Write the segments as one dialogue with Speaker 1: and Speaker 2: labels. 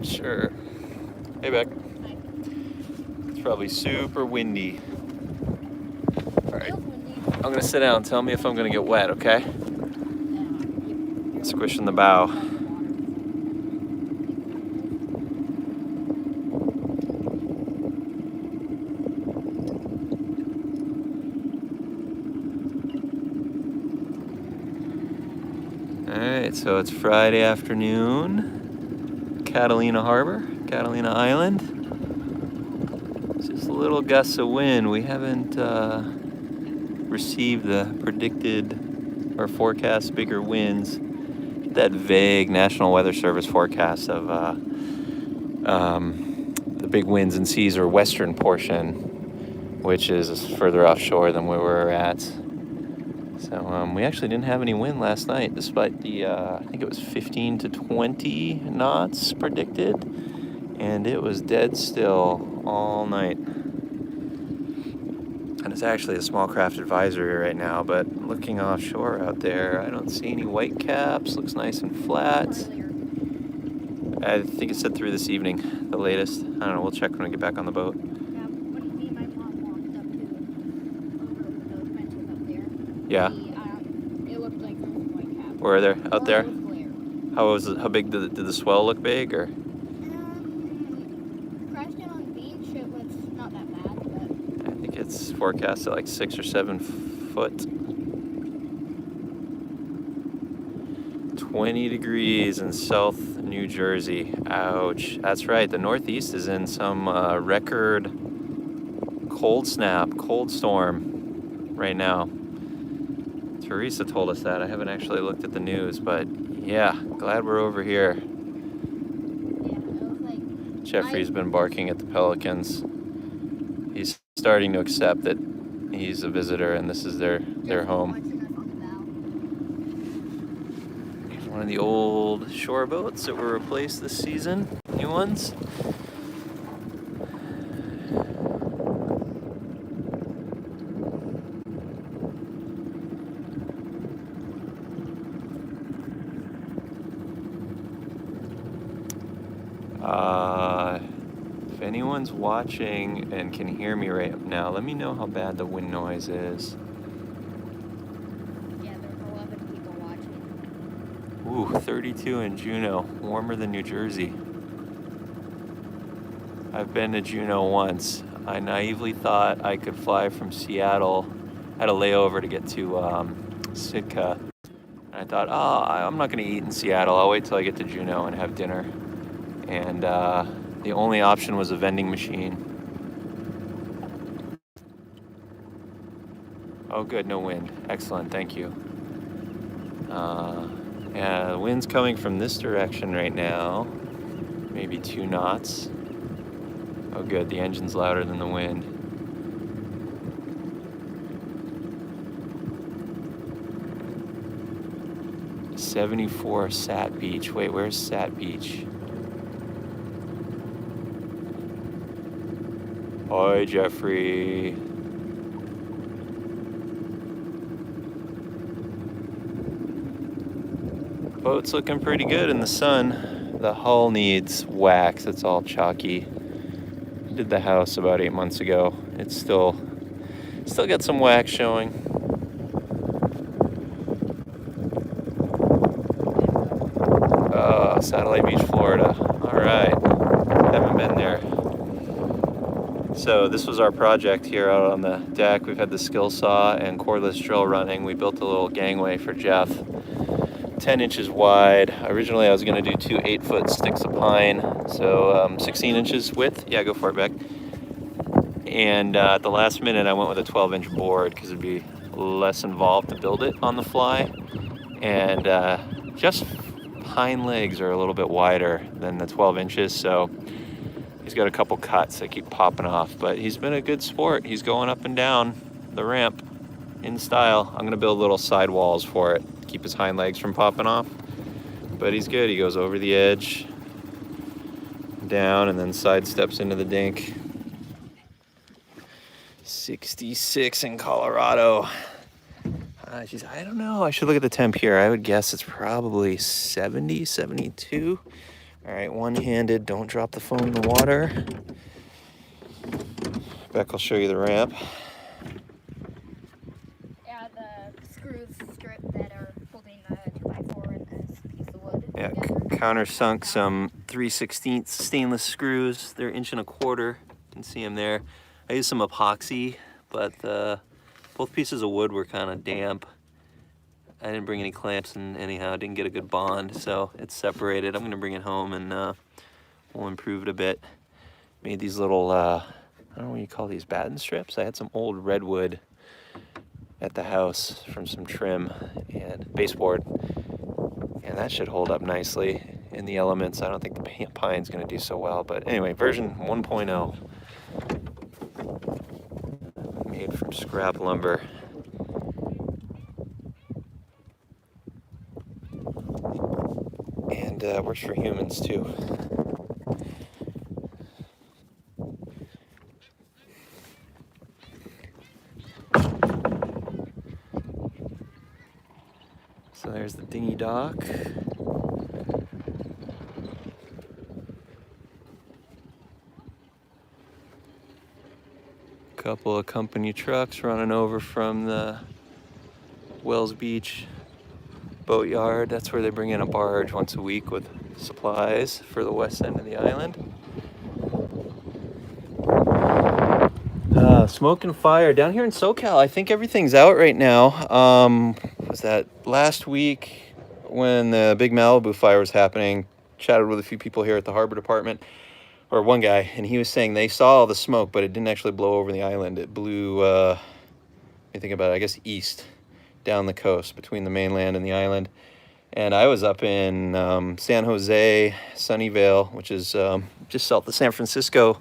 Speaker 1: Sure. Hey, Beck.
Speaker 2: Hi.
Speaker 1: It's probably super windy. All right.
Speaker 2: Feels windy.
Speaker 1: I'm gonna sit down. Tell me if I'm gonna get wet, okay?
Speaker 2: You're
Speaker 1: Squishing the bow. Alright, so it's Friday afternoon, Catalina Harbor, Catalina Island. Just a little gusts of wind. We haven't received the predicted or forecast bigger winds. That vague National Weather Service forecast of the big winds and seas or western portion, which is further offshore than where we're at. So we actually didn't have any wind last night, despite the, I think it was 15 to 20 knots predicted, and it was dead still all night. And it's actually a small craft advisory right now, but looking offshore out there, I don't see any white caps. Looks nice and flat. I think it said through this evening, the latest. I don't know, we'll check when we get back on the boat.
Speaker 2: Yeah, when me and my mom walked up to those benches up there,
Speaker 1: Yeah.
Speaker 2: It looked like there was a white cap.
Speaker 1: Where are they? Out there?
Speaker 2: It was glare.
Speaker 1: How big did the swell look big, or?
Speaker 2: Crashed in on the beach. It was not that bad, but
Speaker 1: I think it's forecast at like 6 or 7 foot. 20 degrees in South New Jersey. Ouch. That's right. The Northeast is in some record cold snap, cold storm right now. Teresa told us that. I haven't actually looked at the news, but yeah, glad we're over here.
Speaker 2: yeah, it was like
Speaker 1: Jeffrey's been barking at the pelicans. He's starting to accept that he's a visitor and this is their home.
Speaker 2: watching us on the bow.
Speaker 1: One of the old shore boats that were replaced this season. New ones. If anyone's watching and can hear me right now, let me know how bad the wind noise is.
Speaker 2: Yeah, there's 11 people watching.
Speaker 1: Ooh, 32 in Juneau, warmer than New Jersey. I've been to Juneau once. I naively thought I could fly from Seattle. I had a layover to get to Sitka. And I thought, I'm not gonna eat in Seattle. I'll wait till I get to Juneau and have dinner. And the only option was a vending machine. Oh, good, no wind. Excellent, thank you. Yeah, the wind's coming from this direction right now. Maybe 2 knots. Oh, good, the engine's louder than the wind. '74 Sat Beach. Wait, where's Sat Beach? Hi, Jeffrey. Boat's looking pretty good in the sun. The hull needs wax. It's all chalky. Did the house about 8 months ago. It's still got some wax showing. Satellite Beach, Florida. All right. Haven't been there. So this was our project here out on the deck. We've had the skill saw and cordless drill running. We built a little gangway for Jeff, 10 inches wide. Originally I was gonna do 2 8-foot sticks of pine, so 16 inches width. Yeah, go for it, Beck. And at the last minute I went with a 12-inch board because it'd be less involved to build it on the fly. And just hind legs are a little bit wider than the 12 inches, so he's got a couple cuts that keep popping off, but he's been a good sport. He's going up and down the ramp in style. I'm gonna build little side walls for it, keep his hind legs from popping off, but he's good. He goes over the edge, down, and then side steps into the dink. 66 in Colorado. Geez, I don't know. I should look at the temp here. I would guess it's probably 70, 72 All right, one-handed, don't drop the phone in the water. Beck will show you the ramp.
Speaker 2: Yeah, the screws strip that are holding the 2x4 and this piece of wood
Speaker 1: Yeah,
Speaker 2: together.
Speaker 1: countersunk some 3/16 stainless screws. They're 1.25 inches. You can see them there. I used some epoxy, but both pieces of wood were kind of damp. I didn't bring any clamps, and anyhow, I didn't get a good bond, so it's separated. I'm gonna bring it home and we'll improve it a bit. Made these little, I don't know what you call these, batten strips. I had some old redwood at the house from some trim and baseboard, and that should hold up nicely in the elements. I don't think the pine's gonna do so well, but anyway, version 1.0, made from scrap lumber. And works for humans too. So there's the dinghy dock. Couple of company trucks running over from the Wells Beach boat yard. That's where they bring in a barge once a week with supplies for the west end of the island. Smoke and fire down here in SoCal. I think everything's out right now. Was that last week when the big Malibu fire was happening? Chatted with a few people here at the harbor department, or one guy, and he was saying they saw all the smoke, but it didn't actually blow over the island. It blew, what do you think about it? I guess east, down the coast between the mainland and the island. And I was up in San Jose, Sunnyvale, which is just south of San Francisco,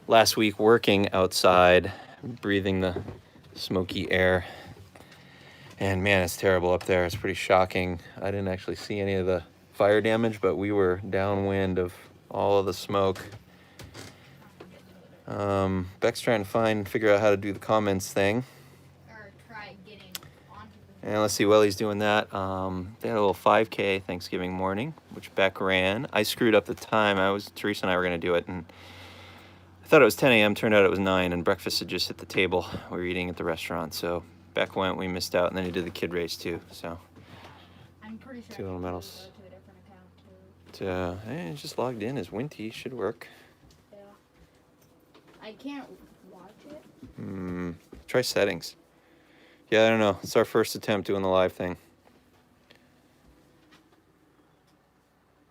Speaker 1: last week, working outside, breathing the smoky air. And man, it's terrible up there. It's pretty shocking. I didn't actually see any of the fire damage, but we were downwind of all of the smoke. Beck's trying to figure out how to do the comments thing.
Speaker 2: Or try getting onto the...
Speaker 1: And let's see, while he's doing that, they had a little 5K Thanksgiving morning, which Beck ran. I screwed up the time. Teresa and I were going to do it, and I thought it was 10 a.m. Turned out it was 9, and breakfast had just hit the table. We were eating at the restaurant, so Beck went, we missed out, and then he did the kid race too. So
Speaker 2: I'm pretty sure
Speaker 1: 2 little medals.
Speaker 2: Go to a different account too.
Speaker 1: It's just logged in as Winty. Should work.
Speaker 2: Yeah. I can't watch it.
Speaker 1: Try settings. Yeah, I don't know. It's our first attempt doing the live thing.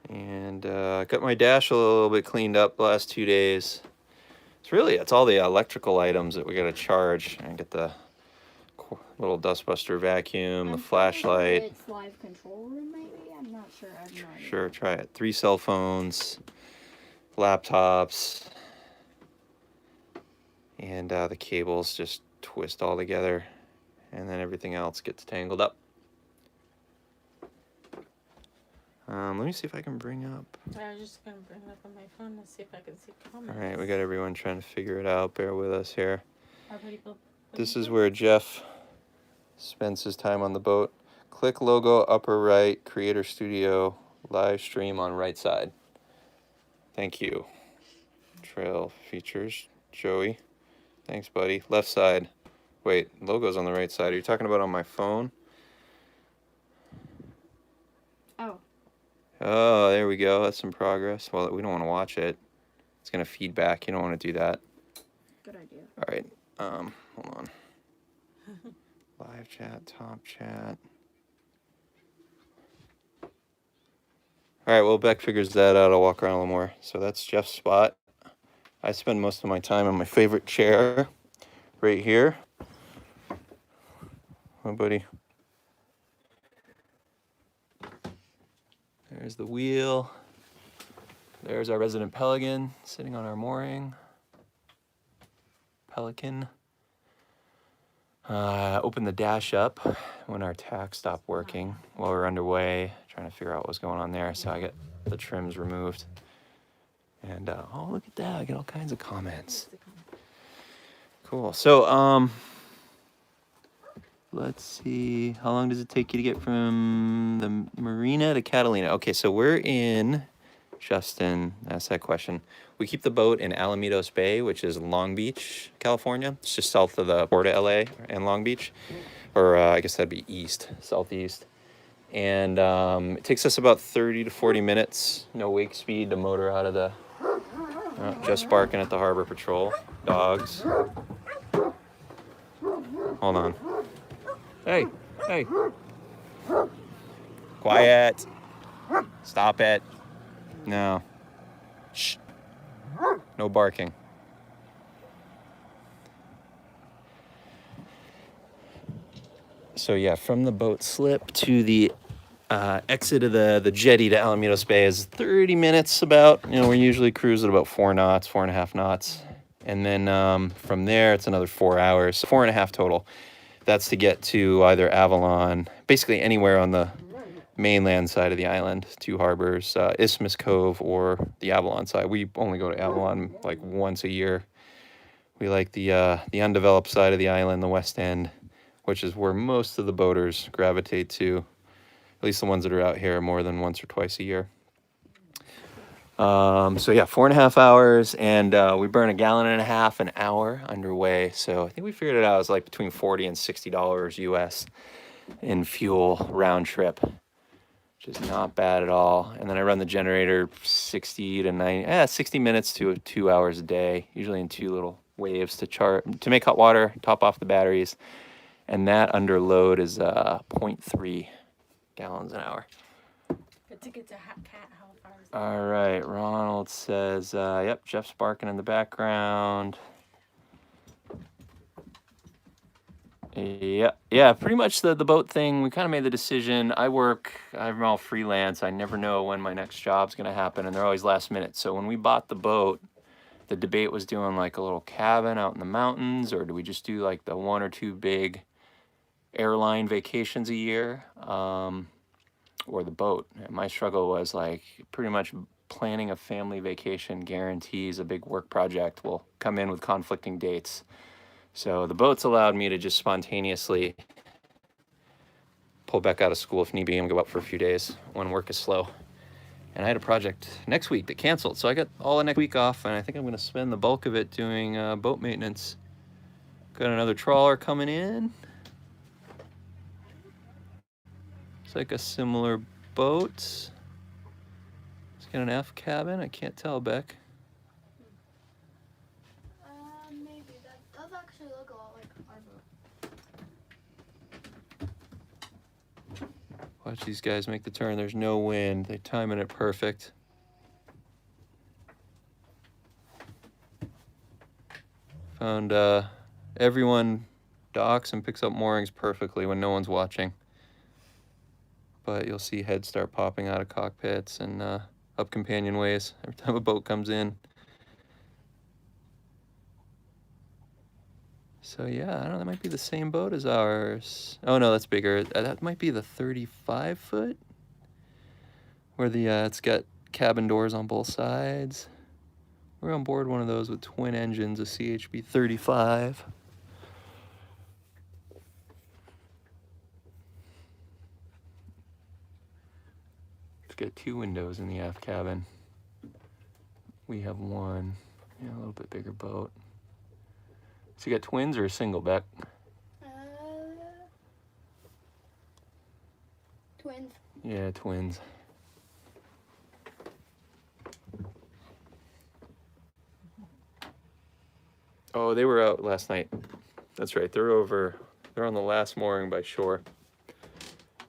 Speaker 1: And got my dash a little bit cleaned up the last 2 days. It's all the electrical items that we got to charge. And get the little dustbuster vacuum, the flashlight.
Speaker 2: It's live control room, maybe? I'm not sure. I have no idea.
Speaker 1: Sure, try it. 3 cell phones, laptops, and the cables just twist all together, and then everything else gets tangled up. Let me see if I can bring up.
Speaker 3: I was just gonna bring it up on my phone to see if I can see comments.
Speaker 1: All right, we got everyone trying to figure it out. Bear with us here.
Speaker 3: Are people?
Speaker 1: This is where Jeff spends his time on the boat. Click logo upper right, Creator Studio, live stream on right side. Thank you. Trail features, Joey. Thanks, buddy. Left side. Wait, logo's on the right side. Are you talking about on my phone?
Speaker 2: Oh.
Speaker 1: Oh, there we go. That's some progress. Well, we don't want to watch it. It's going to feed back. You don't want to do that.
Speaker 2: Good idea.
Speaker 1: All right. Hold on. Live chat, top chat. All right, well, Beck figures that out. I'll walk around a little more. So that's Jeff's spot. I spend most of my time on my favorite chair right here. Oh, buddy. There's the wheel. There's our resident pelican sitting on our mooring. Pelican. Opened the dash up when our tack stopped working while we were underway, trying to figure out what was going on there. So I got the trims removed. And oh, look at that! I get all kinds of comments. Cool. So let's see. How long does it take you to get from the marina to Catalina? Okay, so we're in Justin asked that question. We keep the boat in Alamitos Bay, which is Long Beach, California. It's just south of the port of LA and Long Beach, or I guess that'd be east, southeast. And it takes us about 30 to 40 minutes, no wake speed, to motor out of the, just barking at the Harbor Patrol. Dogs. Hold on. Hey, hey. Quiet. Stop it. No. Shh. No barking. So yeah, from the boat slip to the exit of the jetty to Alamitos Bay is 30 minutes about. You know, we usually cruise at about 4 knots, 4.5 knots. And then from there, it's another 4 hours, so 4.5 total. That's to get to either Avalon, basically anywhere on the mainland side of the island, 2 harbors, Isthmus Cove or the Avalon side. We only go to Avalon like once a year. We like the undeveloped side of the island, the west end, which is where most of the boaters gravitate to, at least the ones that are out here more than once or twice a year. So yeah, 4.5 hours, and we burn 1.5 gallons an hour underway. So I think we figured it out as like between $40 and $60 US in fuel round trip, which is not bad at all. And then I run the generator 60 to 60 minutes to 2 hours a day, usually in 2 little waves to make hot water, top off the batteries. And that under load is 0.3 gallons an hour.
Speaker 3: But to get to Cat, how far is it?
Speaker 1: All right, Ronald says, yep, Jeff's barking in the background. Yeah, pretty much the boat thing, we kind of made the decision. I'm all freelance. I never know when my next job's going to happen, and they're always last minute. So when we bought the boat, the debate was doing like a little cabin out in the mountains, or do we just do like the 1 or 2 big airline vacations a year, or the boat. And my struggle was like pretty much planning a family vacation guarantees a big work project will come in with conflicting dates. So the boats allowed me to just spontaneously pull back out of school if need be and go out for a few days when work is slow. And I had a project next week that canceled, so I got all the next week off, and I think I'm going to spend the bulk of it doing boat maintenance. Got another trawler coming in. It's like a similar boat. It's got an F cabin. I can't tell, Beck.
Speaker 2: Maybe that does actually look a lot like our boat.
Speaker 1: Watch these guys make the turn. There's no wind. They're timing it perfect. Found everyone docks and picks up moorings perfectly when no one's watching. But you'll see heads start popping out of cockpits and up companionways every time a boat comes in. So yeah, I don't know, that might be the same boat as ours. Oh no, that's bigger. That might be the 35 foot, where the it's got cabin doors on both sides. We're on board one of those with twin engines, a CHB 35. It's got 2 windows in the aft cabin. We have 1. Yeah, a little bit bigger boat. So you got twins or a single, Beck?
Speaker 2: Twins.
Speaker 1: Yeah, twins. Oh, they were out last night. That's right. They're on the last mooring by shore,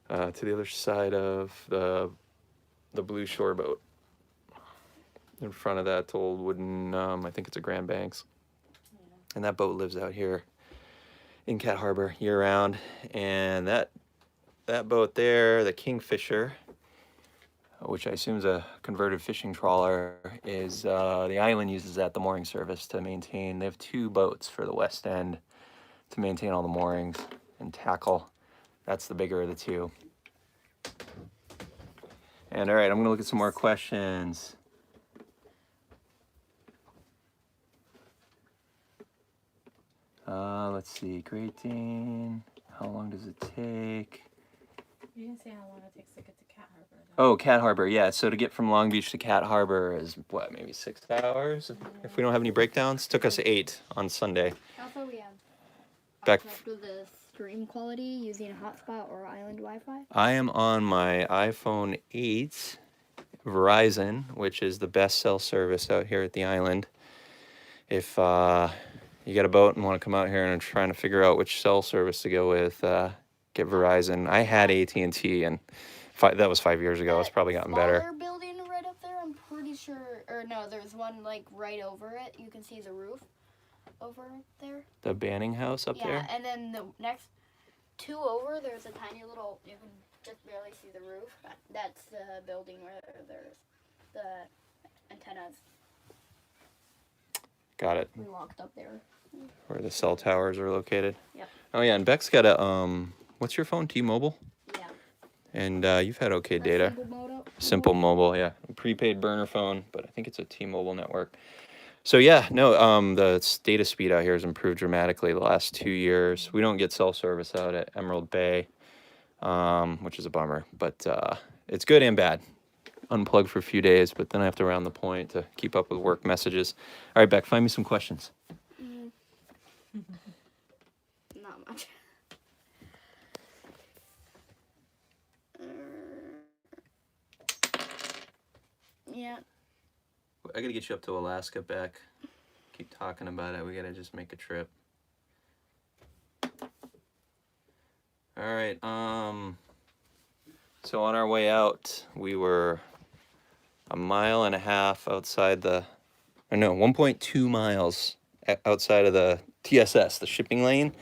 Speaker 1: to the other side of the blue shore boat. In front of that old wooden, I think it's a Grand Banks.
Speaker 3: Yeah.
Speaker 1: And that boat lives out here in Cat Harbor year round. And that boat there, the Kingfisher, which I assume is a converted fishing trawler, is the island uses that, the mooring service, to maintain. They have 2 boats for the west end to maintain all the moorings and tackle. That's the bigger of the 2. And all right, I'm gonna look at some more questions. Let's see, Great Dane, how long does it take?
Speaker 3: You didn't say how long it takes to get to Cat Harbor,
Speaker 1: Oh, Cat Harbor, yeah. So to get from Long Beach to Cat Harbor is what, maybe 6 hours if we don't have any breakdowns. Took us 8 on Sunday.
Speaker 2: Also, we have
Speaker 1: Back.
Speaker 2: checked with the stream quality using a hotspot or island Wi-Fi.
Speaker 1: I am on my iPhone 8 Verizon, which is the best cell service out here at the island. If you got a boat and want to come out here and are trying to figure out which cell service to go with, get Verizon. I had AT&T, and that was 5 years ago. It's probably gotten better.
Speaker 2: Smaller building right up there, I'm pretty sure, or no, there's one like right over it. You can see the roof over there.
Speaker 1: The Banning House up there?
Speaker 2: Yeah, and then the next 2 over, there's a tiny little, you can just barely see the roof. That's the building where there's the antennas.
Speaker 1: Got it.
Speaker 2: We walked up there.
Speaker 1: Where the cell towers are located.
Speaker 2: Yep.
Speaker 1: Oh yeah, and Beck's got a what's your phone? T-Mobile?
Speaker 2: Yeah.
Speaker 1: And you've had okay data.
Speaker 2: Simple
Speaker 1: Mobile, yeah. Prepaid burner phone, but I think it's a T-Mobile network. So yeah, no, the data speed out here has improved dramatically the last 2 years. We don't get cell service out at Emerald Bay, which is a bummer, but it's good and bad. Unplugged for a few days, but then I have to round the point to keep up with work messages. All right, Beck, find me some questions.
Speaker 2: Not much. Yeah.
Speaker 1: I gotta get you up to Alaska, Beck. Keep talking about it. We gotta just make a trip. All right. So on our way out, we were a mile and a half outside the, or no, 1.2 miles outside of the TSS, the shipping lane,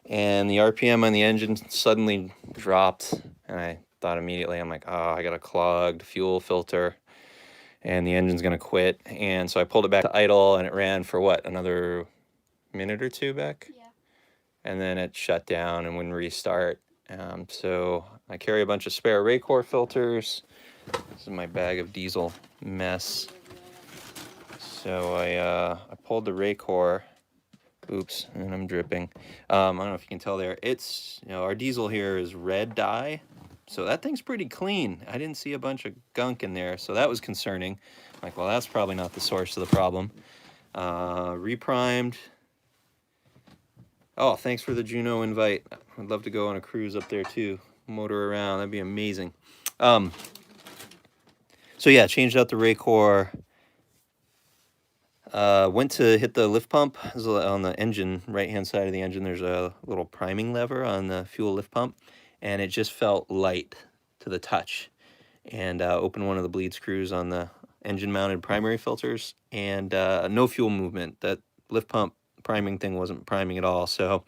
Speaker 1: and the RPM on the engine suddenly dropped, and I thought immediately, I'm like, oh, I got a clogged fuel filter, and the engine's gonna quit. And so I pulled it back to idle, and it ran for what, another minute or two, Beck?
Speaker 2: Yeah.
Speaker 1: And then it shut down and wouldn't restart. So I carry a bunch of spare Raycor filters. This is my bag of diesel mess. So I pulled the Raycor. Oops, and I'm dripping. I don't know if you can tell there. It's, our diesel here is red dye. So that thing's pretty clean. I didn't see a bunch of gunk in there, so that was concerning. I'm like, well, that's probably not the source of the problem. Reprimed. Oh, thanks for the Juneau invite. I'd love to go on a cruise up there too. Motor around, that'd be amazing. So yeah, changed out the Raycor. Went to hit the lift pump. On the engine, right-hand side of the engine, there's a little priming lever on the fuel lift pump, and it just felt light to the touch. And opened one of the bleed screws on the engine-mounted primary filters, and no fuel movement. That lift pump priming thing wasn't priming at all. So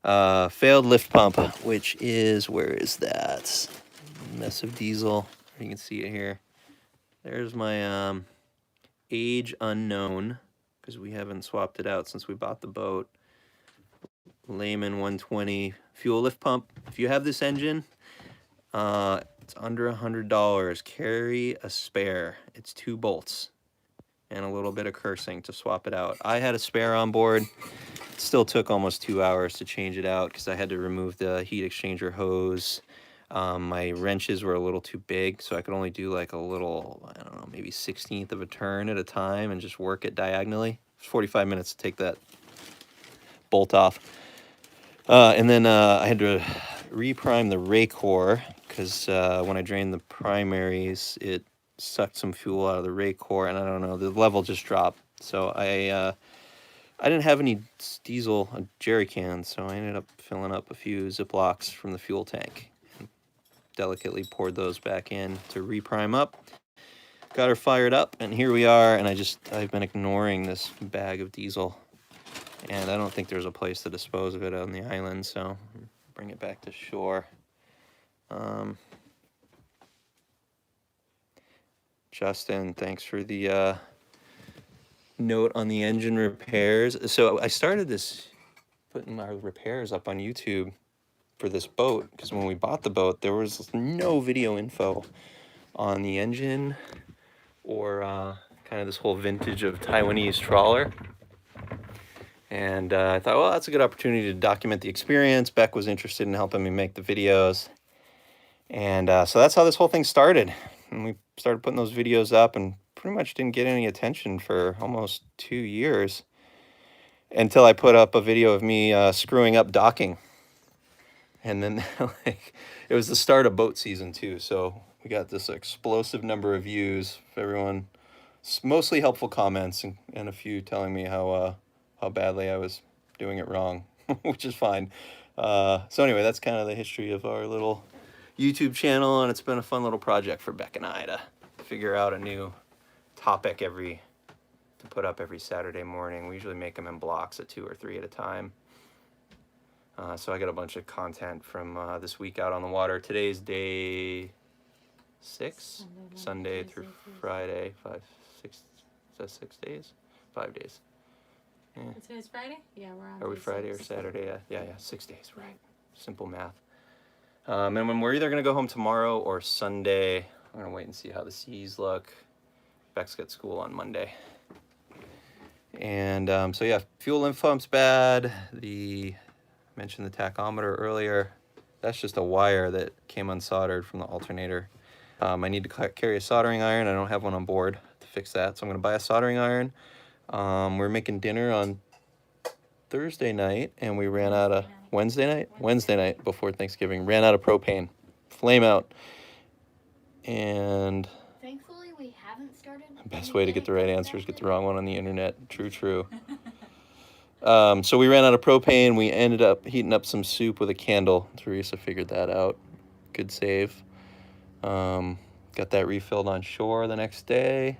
Speaker 1: failed lift pump, which is, where is that? Mess of diesel. You can see it here. There's my age unknown, because we haven't swapped it out since we bought the boat. Layman 120 fuel lift pump. If you have this engine, it's under $100. Carry a spare. It's 2 bolts and a little bit of cursing to swap it out. I had a spare on board. It still took almost 2 hours to change it out because I had to remove the heat exchanger hose. My wrenches were a little too big, so I could only do like a little, I don't know, maybe 1/16 of a turn at a time and just work it diagonally. It was 45 minutes to take that bolt off. And then I had to reprime the Raycor because when I drained the primaries, it sucked some fuel out of the Raycor, and I don't know, the level just dropped. So I didn't have any diesel jerry cans, so I ended up filling up a few Ziplocs from the fuel tank. Delicately poured those back in to reprime up. Got her fired up, and here we are. And I've been ignoring this bag of diesel, and I don't think there's a place to dispose of it on the island, so bring it back to shore. Justin, thanks for the note on the engine repairs. So I started putting my repairs up on YouTube for this boat, because when we bought the boat, there was no video info on the engine or kind of this whole vintage of Taiwanese trawler. And I thought, well, that's a good opportunity to document the experience. Beck was interested in helping me make the videos. And so that's how this whole thing started. And we started putting those videos up and pretty much didn't get any attention for almost 2 years until I put up a video of me screwing up docking. And then like, it was the start of boat season too. So we got this explosive number of views. Everyone, mostly helpful comments and a few telling me how badly I was doing it wrong, which is fine. So anyway, that's kind of the history of our little YouTube channel, and it's been a fun little project for Beck and I to figure out a new topic to put up every Saturday morning. We usually make them in blocks of 2 or 3 at a time. So I got a bunch of content from this week out on the water. Today's day 6, Sunday through Friday, 5, 6, is that 6 days? 5 days. Yeah.
Speaker 3: Today's Friday? Yeah, we're on.
Speaker 1: Are we
Speaker 3: day
Speaker 1: Friday
Speaker 3: 6.
Speaker 1: or Saturday? Yeah, 6 days, right. Simple math. And when we're either going to go home tomorrow or Sunday, I'm going to wait and see how the seas look. Beck's got school on Monday. And so yeah, fuel lymph pump's bad. I mentioned the tachometer earlier. That's just a wire that came unsoldered from the alternator. I need to carry a soldering iron. I don't have one on board to fix that, so I'm going to buy a soldering iron. We're making dinner on Thursday night, and we ran out of Wednesday night before Thanksgiving, ran out of propane. Flame out. And
Speaker 2: Thankfully, we haven't started.
Speaker 1: the best way to get the right answer is get the wrong one on the internet. True. So we ran out of propane. We ended up heating up some soup with a candle. Teresa figured that out. Good save. Got that refilled on shore the next day,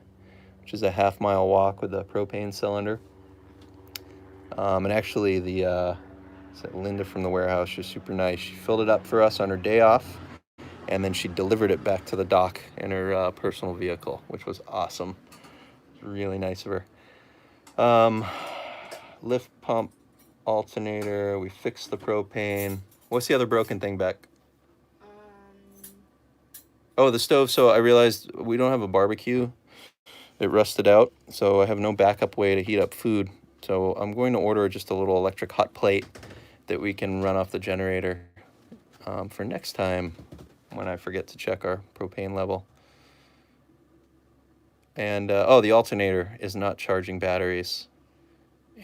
Speaker 1: which is a half-mile walk with a propane cylinder. And actually, Linda from the warehouse, she's super nice. She filled it up for us on her day off, and then she delivered it back to the dock in her personal vehicle, which was awesome. It was really nice of her. Lift pump, alternator, we fixed the propane. What's the other broken thing, Beck? Oh, the stove. So I realized we don't have a barbecue. It rusted out, so I have no backup way to heat up food. So I'm going to order just a little electric hot plate that we can run off the generator for next time when I forget to check our propane level. And the alternator is not charging batteries,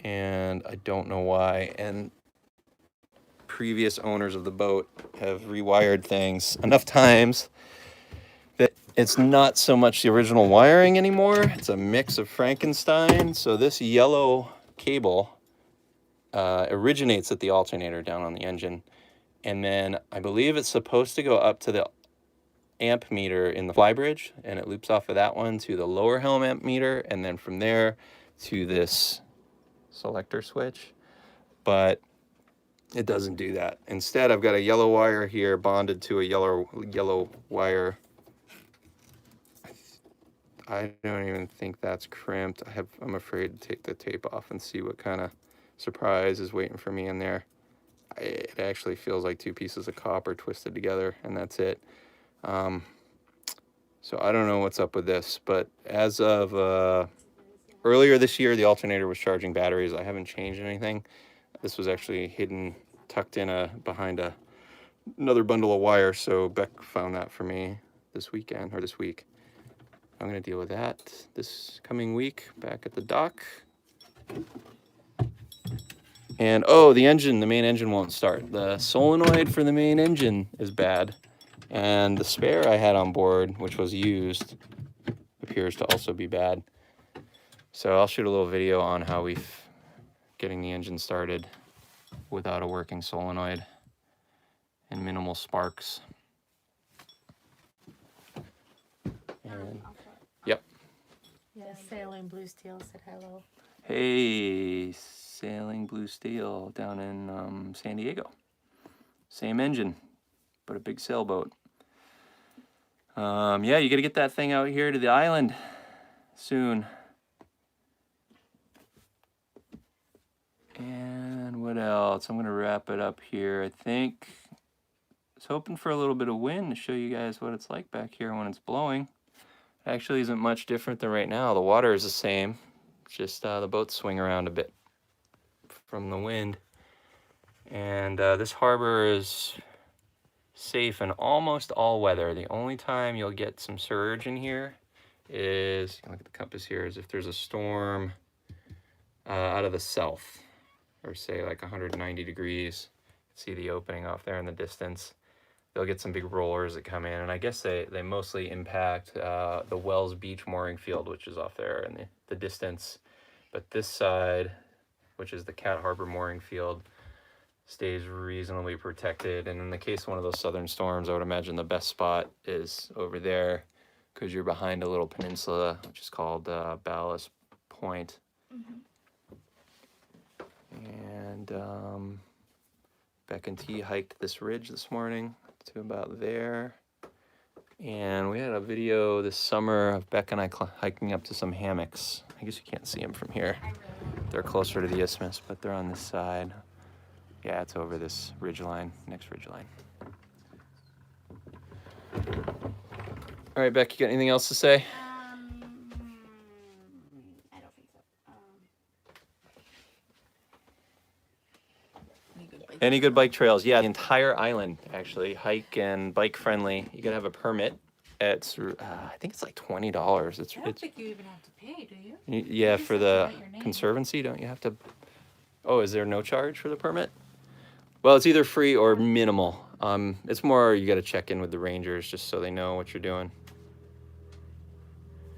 Speaker 1: and I don't know why. And previous owners of the boat have rewired things enough times that it's not so much the original wiring anymore. It's a mix of Frankenstein. So this yellow cable originates at the alternator down on the engine, and then I believe it's supposed to go up to the amp meter in the flybridge, and it loops off of that one to the lower helm amp meter, and then from there to this selector switch, but it doesn't do that. Instead, I've got a yellow wire here bonded to a yellow wire. I don't even think that's crimped. I'm afraid to take the tape off and see what kind of surprise is waiting for me in there. It actually feels like 2 pieces of copper twisted together, and that's it. So I don't know what's up with this, but as of earlier this year, the alternator was charging batteries. I haven't changed anything. This was actually tucked in behind another bundle of wire, so Beck found that for me this week. I'm going to deal with that this coming week back at the dock. And the main engine won't start. The solenoid for the main engine is bad. And the spare I had on board, which was used, appears to also be bad. So I'll shoot a little video on how getting the engine started without a working solenoid and minimal sparks. And, yep.
Speaker 3: Yeah, Sailing Blue Steel said hello.
Speaker 1: Hey, Sailing Blue Steel down in San Diego. Same engine, but a big sailboat. Yeah, you got to get that thing out here to the island soon. And what else? I'm going to wrap it up here. I think I was hoping for a little bit of wind to show you guys what it's like back here when it's blowing. It actually isn't much different than right now. The water is the same, just the boats swing around a bit from the wind. And this harbor is safe in almost all weather. The only time you'll get some surge in here is, you can look at the compass here, is if there's a storm out of the south, or say like 190 degrees. See the opening off there in the distance. They'll get some big rollers that come in, and I guess they mostly impact the Wells Beach mooring field, which is off there in the distance. But this side, which is the Cat Harbor mooring field, stays reasonably protected. And in the case of one of those southern storms, I would imagine the best spot is over there, because you're behind a little peninsula, which is called Ballast Point. And Beck and T hiked this ridge this morning to about there. And we had a video this summer of Beck and I hiking up to some hammocks. I guess you can't see them from here. They're closer to the isthmus, but they're on this side. Yeah, it's over this ridge line, next ridge line. All right, Beck, you got anything else to say?
Speaker 2: I don't think so.
Speaker 1: Any good bike trails? Yeah, the entire island, actually, hike and bike friendly. You gotta have a permit. It's I think it's like $20.
Speaker 3: I don't think you even have to pay, do you?
Speaker 1: Yeah,
Speaker 3: You just
Speaker 1: for
Speaker 3: have to
Speaker 1: the
Speaker 3: write your name.
Speaker 1: conservancy, don't you have to? Oh, is there no charge for the permit? Well, it's either free or minimal. It's more you got to check in with the rangers just so they know what you're doing.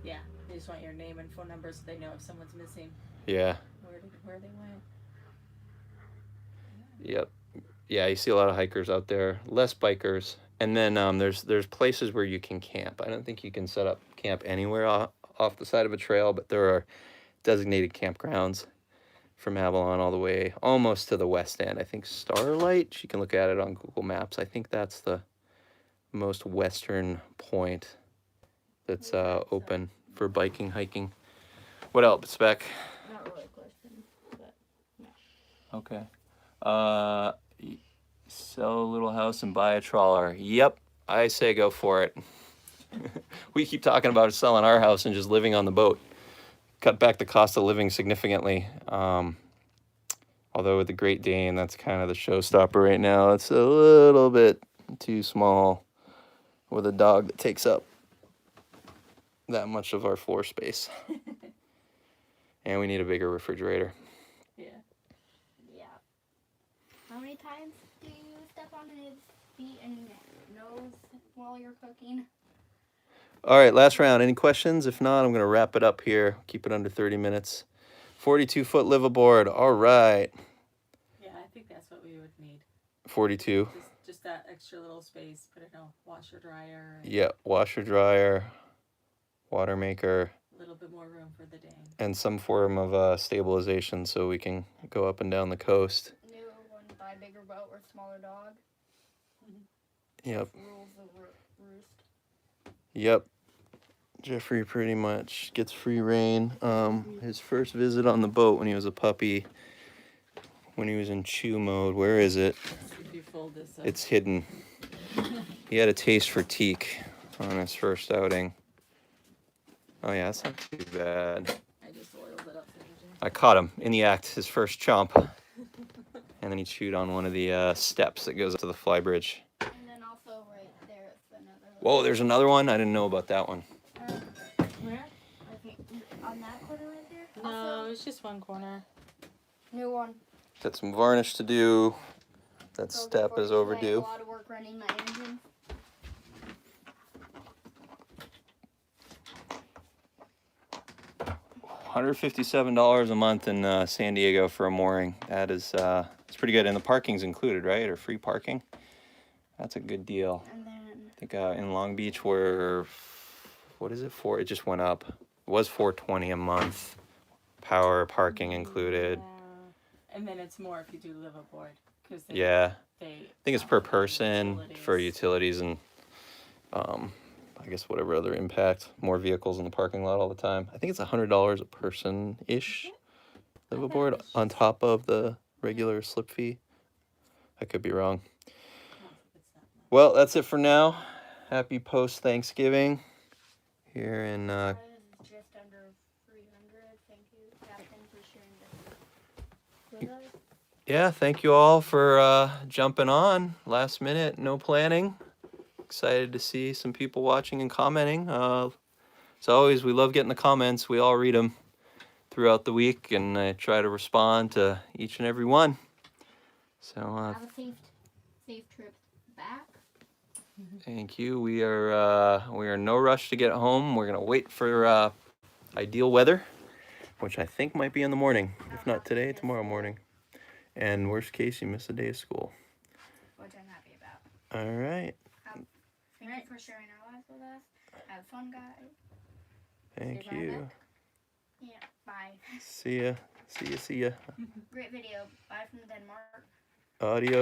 Speaker 3: Yeah, they just want your name and phone number so they know if someone's missing,
Speaker 1: Yeah.
Speaker 3: where they went.
Speaker 1: Yep. Yeah, you see a lot of hikers out there, less bikers, and then there's places where you can camp. I don't think you can set up camp anywhere off the side of a trail, but there are designated campgrounds from Avalon all the way almost to the west end. I think Starlight, you can look at it on Google Maps. I think that's the most western point that's open for biking, hiking. What else, Beck?
Speaker 2: Not really a question, but
Speaker 1: Okay. Sell a little house and buy a trawler. Yep, I say go for it. We keep talking about selling our house and just living on the boat. Cut back the cost of living significantly. Although with the Great Dane, that's kind of the showstopper right now. It's a little bit too small with a dog that takes up that much of our floor space. And we need a bigger refrigerator.
Speaker 3: Yeah.
Speaker 2: yeah. How many times do you step on his feet and nose while you're cooking?
Speaker 1: All right, last round. Any questions? If not, I'm going to wrap it up here. Keep it under 30 minutes. 42-foot liveaboard. All right.
Speaker 3: Yeah, I think that's what we would need.
Speaker 1: 42.
Speaker 3: Just that extra little space. Put it in a washer dryer.
Speaker 1: Yeah, washer, dryer, water maker,
Speaker 3: A little bit more room for the Dane.
Speaker 1: and some form of stabilization so we can go up and down the coast.
Speaker 2: New one, buy a bigger boat or smaller dog.
Speaker 1: Yep.
Speaker 2: Rules the roost.
Speaker 1: Yep. Jeffrey pretty much gets free reign. His first visit on the boat when he was a puppy, when he was in chew mode. Where is it?
Speaker 3: If you fold this up.
Speaker 1: It's hidden. He had a taste for teak on his first outing. Oh yeah, that's not too bad.
Speaker 3: I just oiled it up for you.
Speaker 1: I caught him in the act, his first chomp. And then he chewed on one of the steps that goes up to the fly bridge.
Speaker 2: And then also right there is another.
Speaker 1: Whoa, there's another one? I didn't know about that one.
Speaker 3: Where?
Speaker 2: I think on that corner right there.
Speaker 3: No,
Speaker 2: Also,
Speaker 3: it's just one corner.
Speaker 2: new one.
Speaker 1: Got some varnish to do. That
Speaker 2: So
Speaker 1: step
Speaker 2: before
Speaker 1: is
Speaker 2: you play,
Speaker 1: overdue.
Speaker 2: A lot of work running my engine.
Speaker 1: $157 a month in San Diego for a mooring. That is, it's pretty good. And the parking's included, right? Or free parking. That's a good deal.
Speaker 2: And then
Speaker 1: I think in Long Beach we're, what is it for? It just went up. It was $420 a month. Power, parking included.
Speaker 3: Yeah. And then it's more if you do live aboard. Cause
Speaker 1: Yeah.
Speaker 3: they
Speaker 1: I think it's per person for utilities and I guess whatever other impact. More vehicles in the parking lot all the time. I think it's $100 a person-ish live aboard on top of the regular slip fee. I could be wrong. Well, that's it for now. Happy post-Thanksgiving here in
Speaker 2: prize is just under 300. Thank you, Captain, for sharing this with us.
Speaker 1: Yeah, thank you all for jumping on last minute, no planning. Excited to see some people watching and commenting. As always, we love getting the comments. We all read them throughout the week, and I try to respond to each and every one. So
Speaker 2: Have a safe trip back.
Speaker 1: thank you. We are no rush to get home. We're gonna wait for ideal weather, which I think might be in the morning. If not today, tomorrow morning. And worst case, you miss a day of school.
Speaker 2: Which I'm happy about.
Speaker 1: All right.
Speaker 2: Thank you for sharing our lives with us. Have fun, guys.
Speaker 1: Thank
Speaker 3: Say bye,
Speaker 1: you.
Speaker 3: Nick.
Speaker 2: Yeah, bye.
Speaker 1: See ya. See ya.
Speaker 2: Great video. Bye from Denmark.
Speaker 1: Audio.